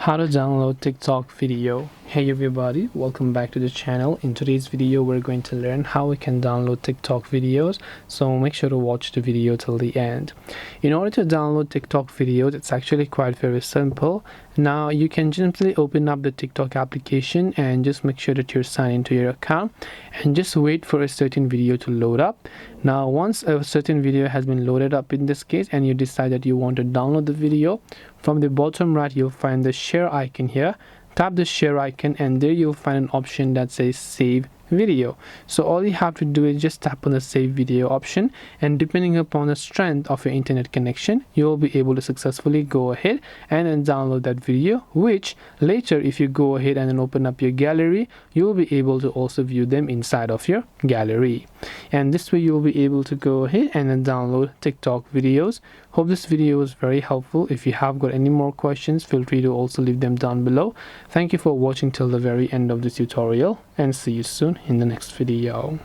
How to download TikTok video. Hey everybody, welcome back to the channel. In today's video we're going to learn how we can download TikTok videos, so make sure to watch the video till the end. In order to download TikTok videos, it's actually quite very simple. Now you can simply open up the TikTok application and just make sure that you're signed into your account and just wait for a certain video to load up. Now once a certain video has been loaded up in this case and you decide that you want to download the video, from the bottom right you'll find the share icon here. Tap the share icon and there you'll find an option that says save video. So all you have to do is just tap on the save video option, and depending upon the strength of your internet connection, you will be able to successfully go ahead and then download that video, which later if you go ahead and then open up your gallery, you will be able to also view them inside of your gallery. And this way you will be able to go ahead and then download TikTok videos. Hope this video was very helpful. If you have got any more questions, feel free to also leave them down below. Thank you for watching till the very end of this tutorial, and see you soon in the next video.